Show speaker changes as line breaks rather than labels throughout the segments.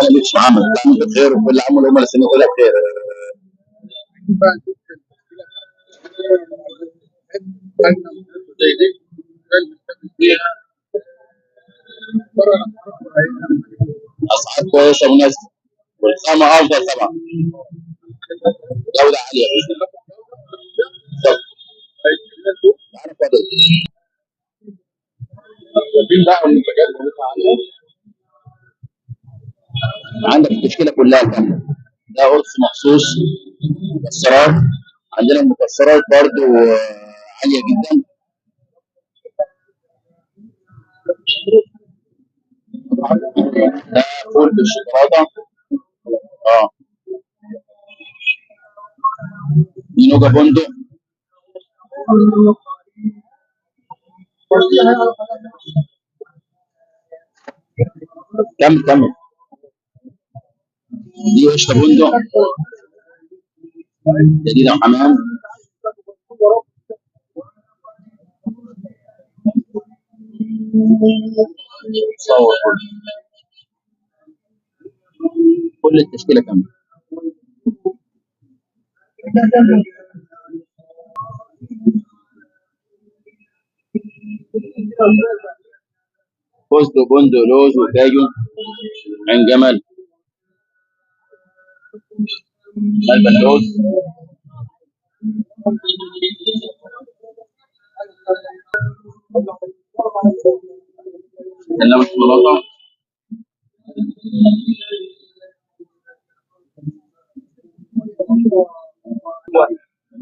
اهلا بيك يا محمد، كل عام وانت بخير وكل عام والامه الاسلاميه كلها بخير. اسعار كويسه مناسبه والخامه افضل طبعا، جوده عاليه باذن الله. طب تعرف فضل عندك التشكيله كلها كامله، ده قرص مخصوص مكسرات. عندنا المكسرات برضو عاليه جدا. ده فول بالشوكولاته. اه نوجا بندق. كم دي قشطه بندق جديده وحمام. صور كل التشكيله كامله. فستق بندق لوز وكاجو عين جمل البلوز. انما الشوكولاته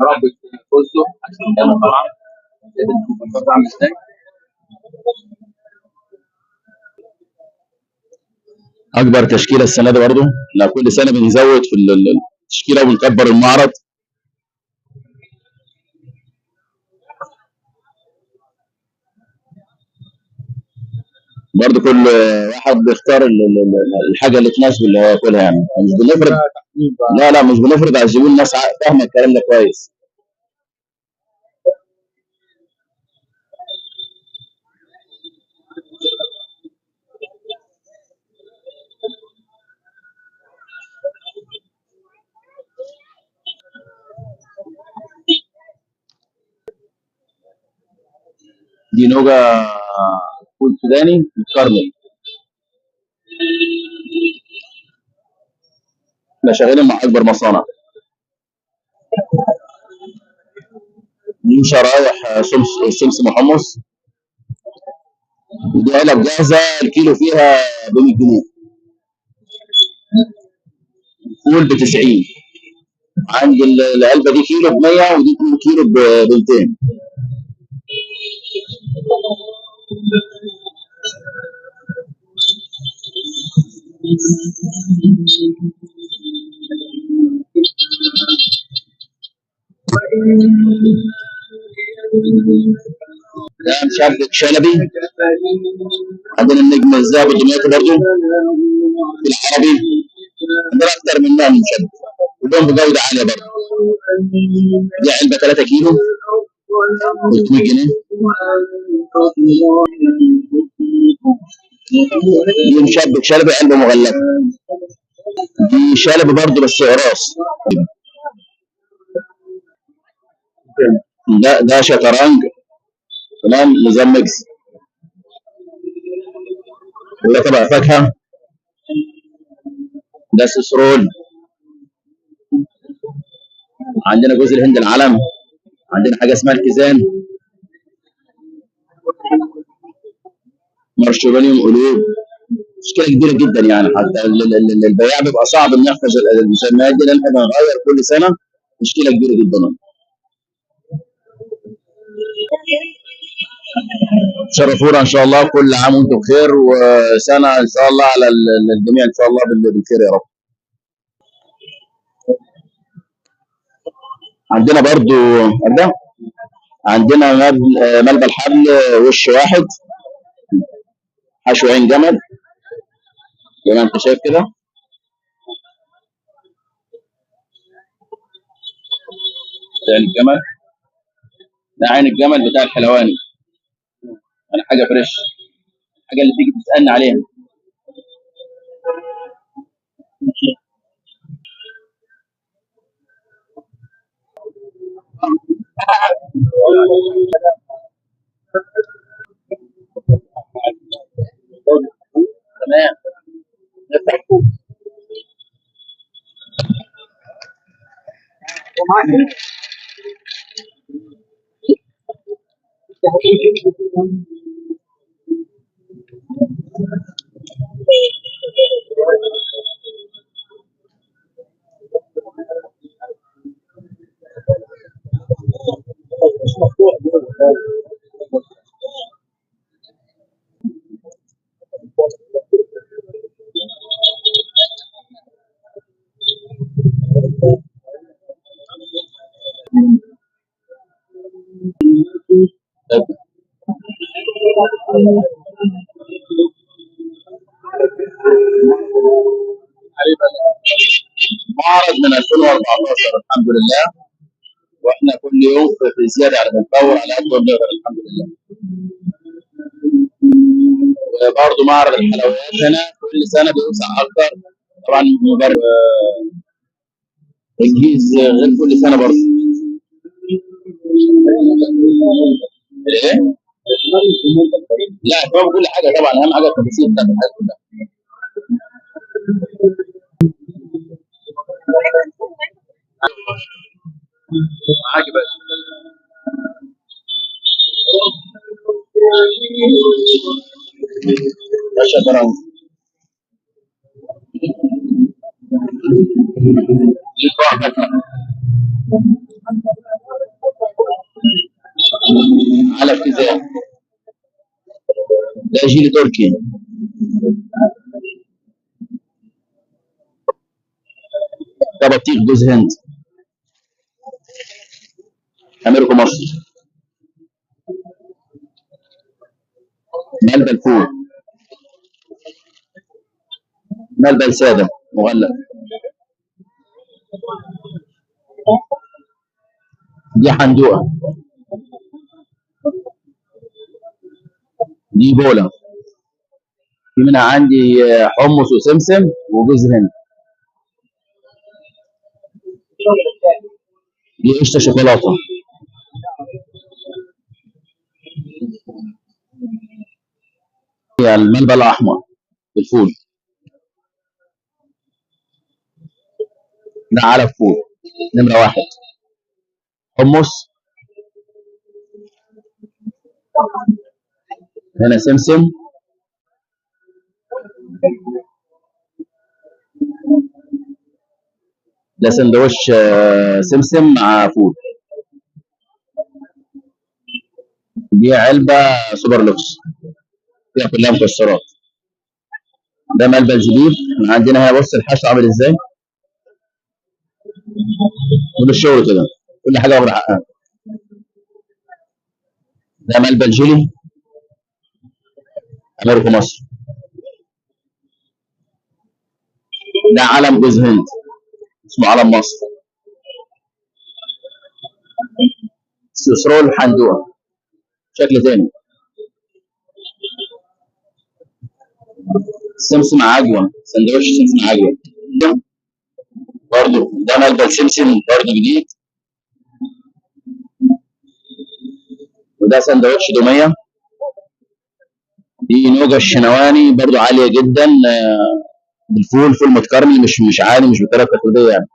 ربط فستق عشان جمل طبعا. شايف المكسرات عامل ازاي؟ اكبر تشكيله السنه دي برضه، لا كل سنه بنزود في التشكيله وبنكبر المعرض. برضه كل واحد بيختار الحاجه اللي تناسبه اللي هو ياكلها، يعني مش بنفرض. لا مش بنفرض على الزبون، الناس فاهمه الكلام ده كويس. دي نوجا فول سوداني متكرمل. احنا شغالين مع اكبر مصانع. دي شرايح سمسم وحمص، ودي علب جاهزه الكيلو فيها ب 100 جنيه. فول ب 90. عندي العلبه دي كيلو ب 100 ودي كيلو ب 200. ده مشبك شلبي. عندنا النجم الذهبي الدمياطي برضه بالعربي. عندنا اكتر من نوع من المشبك كلهم بجوده عاليه برضه. دي علبه 3 كيلو 300 جنيه. دي مشبك شلبي علبه مغلفه. دي شلبي برضه بس قراص. ده شطرنج تمام نظام ميكس. وده طبق فاكهه. ده سسرول. عندنا جوز الهند العلم. عندنا حاجه اسمها الكيزان. مارشميليون قلوب. مشكله كبيره جدا يعني، حتى البياع بيبقى صعب انه يحفظ المسميات دي لان احنا بنغير كل سنه. مشكله كبيره جدا. شرفونا ان شاء الله، كل عام وانتم بخير وسنه ان شاء الله على الجميع ان شاء الله بالخير يا رب. عندنا برضو ده. عندنا ملبى الحبل وش واحد حشو عين جمل زي ما انت شايف كده. ده عين الجمل. ده عين الجمل بتاع الحلواني. انا حاجه فريش، حاجه اللي تيجي تسالني عليها. تمام. نفتح فوق. معرض من 2014 الحمد لله، واحنا كل يوم في زياده على بنطور على قد ما بنقدر الحمد لله. وبرضه معرض الحلويات هنا كل سنه بيوسع اكتر، طبعا مبرر تجهيز غير كل سنه برضه. ايه؟ لا اهتمام بكل حاجه طبعا، اهم حاجه التفاصيل بتاعت الحاجات كلها. معاك يا باشا. شكرا. على ابتزاز ده جيل تركي. ده بطيخ جوز هند امريكا مصر. ملبن فول، ملبن ساده مغلف. دي حندوقه، دي بوله. في منها عندي حمص وسمسم وجوز هند. دي قشطه شوكولاته. هي الملبن الاحمر بالفول. ده علف فول نمره واحد. حمص، هنا سمسم، ده سندوتش سمسم مع فول. دي علبه سوبر لوكس فيها كلها مكسرات. ده ملبن زبيب. احنا عندنا هنا بص الحشو عامل ازاي، كل الشغل كده، كل حاجه واخده حقها. ده ملبن جيلي امريكا مصر. ده علم جوز هند اسمه علم مصر. سوسرول حندوقه شكل تاني. سمسم عجوه، سندوتش سمسم عجوه برضه. ده ملبن سمسم برضه جديد. وده سندوتش دوميه. دي نوجه الشنواني برضه عاليه جدا بالفول، فول متكرمل، مش عالي، مش بطريقه تقليديه يعني.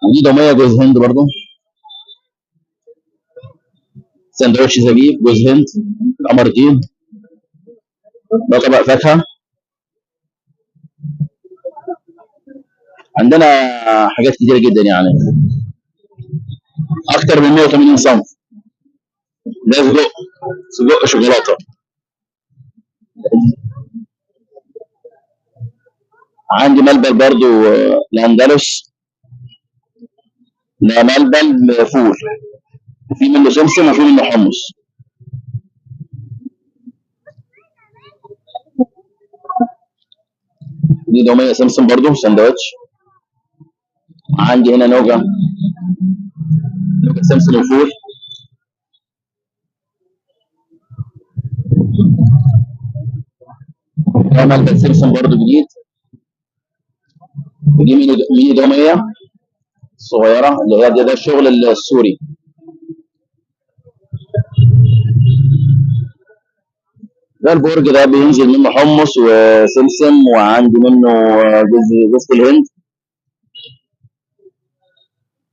ودي دوميه جوز هند برضه. سندوتش زبيب جوز هند قمر دين. ده طبق فاكهه. عندنا حاجات كتيره جدا يعني، اكتر من 180 صنف. ده سجق، سجق شوكولاته. عندي ملبن برضو الاندلس. ده ملبن فول، في منه سمسم وفي منه حمص. دي دوميه سمسم برضو سندوتش. عندي هنا نوجه، نوجه سمسم وفول. ده ملبس سمسم برضه جديد. ودي ميني دومية صغيرة اللي هي ده الشغل السوري. ده البرج ده بينزل منه حمص وسمسم، وعندي منه جوز الهند،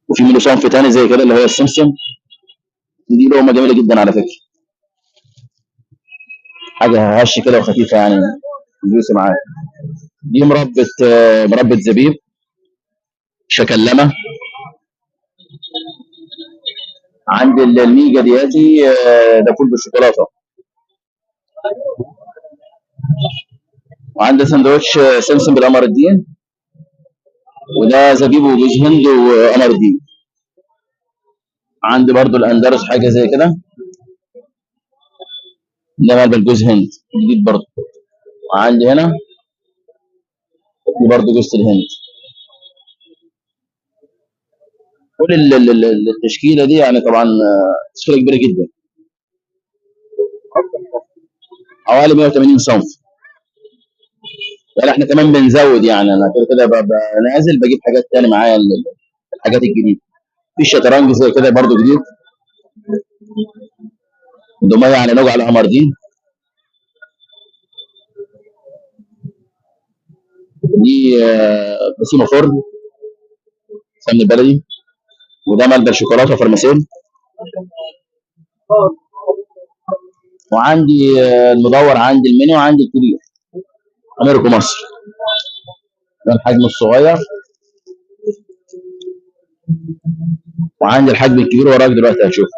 وفي منه صنف تاني زي كده اللي هو السمسم. دي لقمة جميلة جدا على فكرة، حاجة هش كده وخفيفة يعني، جوسي معاك. دي مربى زبيب شكلمة. عندي الميجا دياتي ده فول بالشوكولاتة. وعندي سندوتش سمسم بالقمر الدين، وده زبيب وجوز هند وقمر الدين. عندي برضو الاندلس حاجة زي كده، ده ملبن جوز هند جديد برضو. وعندي هنا دي برضو جوز الهند. كل التشكيلة دي يعني طبعا تشكيلة كبيرة جدا، حوالي 180 صنف. يعني احنا كمان بنزود، يعني انا كده كده ببقى نازل بجيب حاجات تاني معايا، الحاجات الجديدة. في شطرنج زي كده برضو جديد، دمية على نوع على قمر دين. دي بسيمة فرن سمن بلدي. وده ملبن شوكولاتة فرماسيل. وعندي المدور، عندي الميني، وعندي الكبير امريكو مصر. ده الحجم الصغير، وعندي الحجم الكبير وراك دلوقتي هتشوف.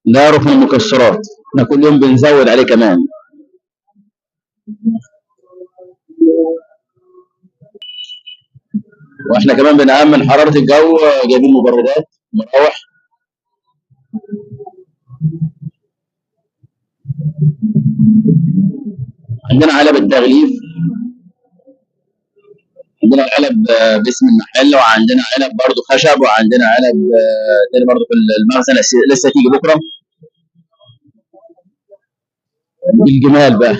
ده ركن المكسرات، احنا كل يوم بنزود عليه كمان. واحنا كمان بنأمن حرارة الجو، جايبين مبردات مراوح. عندنا علب التغليف، عندنا علب باسم المحل، وعندنا علب برضه خشب، وعندنا علب تاني برضه في المخزن لسه تيجي بكره. بالجمال بقى.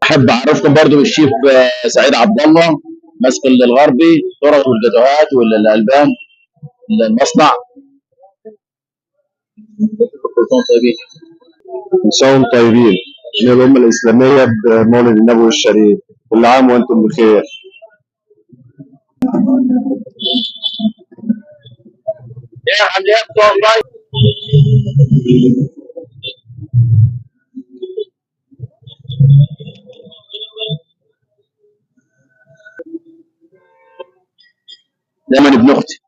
احب اعرفكم برضه بالشيف سعيد عبد الله، ماسك الغربي، الطرق والجاتوهات والالبان المصنع. كل سنه طيبين.
إن شاء الله طيبين. من الأمة الإسلامية بمولد النبوي الشريف، كل عام وأنتم بخير.
يا عمليات والله. دايما ابن اختي.